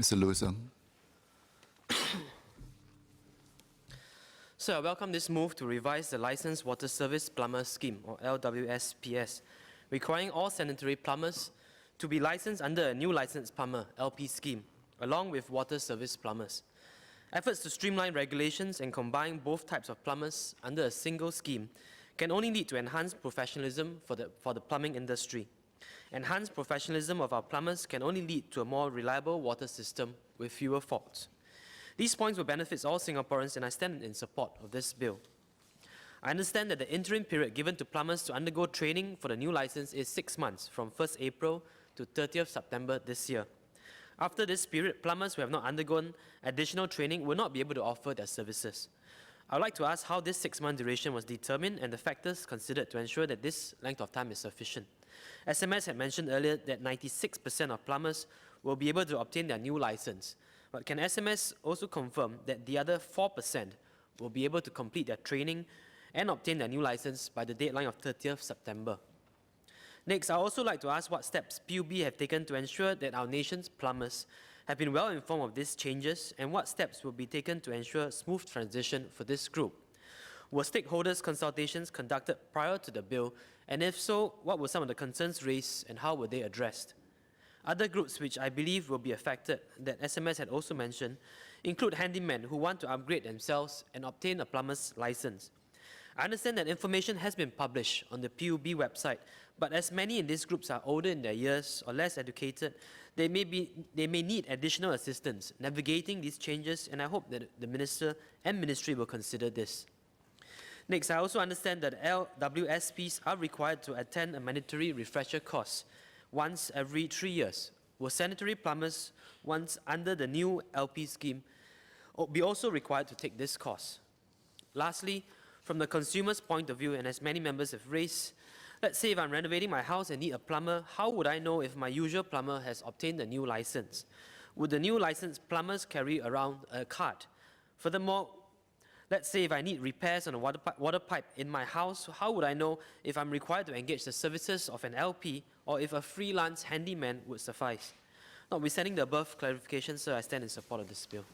Mr. Lewis. Sir, I welcome this move to revise the Licensed Water Service Plumber Scheme, or LWSPS, requiring all sanitary plumbers to be licensed under a new licensed plumber LP scheme, along with water service plumbers. Efforts to streamline regulations and combine both types of plumbers under a single scheme can only lead to enhanced professionalism for the plumbing industry. Enhanced professionalism of our plumbers can only lead to a more reliable water system with fewer faults. These points will benefit all Singaporeans, and I stand in support of this bill. I understand that the interim period given to plumbers to undergo training for the new license is 6 months, from 1st April to 30th September this year. After this period, plumbers who have not undergone additional training will not be able to offer their services. I would like to ask how this 6-month duration was determined and the factors considered to ensure that this length of time is sufficient. SMS had mentioned earlier that 96% of plumbers will be able to obtain their new license. But can SMS also confirm that the other 4% will be able to complete their training and obtain their new license by the deadline of 30th September? Next, I would also like to ask what steps PUB have taken to ensure that our nation's plumbers have been well informed of these changes, and what steps will be taken to ensure a smooth transition for this group. Were stakeholders consultations conducted prior to the bill, and if so, what were some of the concerns raised and how were they addressed? Other groups which I believe will be affected, that SMS had also mentioned, include handymen who want to upgrade themselves and obtain a plumber's license. I understand that information has been published on the PUB website, but as many in these groups are older in their years or less educated, they may need additional assistance navigating these changes, and I hope that the Minister and Ministry will consider this. Next, I also understand that LWSPs are required to attend a mandatory refresher course once every 3 years. Will sanitary plumbers, once under the new LP scheme, be also required to take this course? Lastly, from the consumer's point of view, and as many members have raised, let's say if I'm renovating my house and need a plumber, how would I know if my usual plumber has obtained a new license? Would the new licensed plumbers carry around a card? Furthermore, let's say if I need repairs on a water pipe in my house, how would I know if I'm required to engage the services of an LP or if a freelance handyman would suffice? Notwithstanding the above clarification, sir, I stand in support of this bill.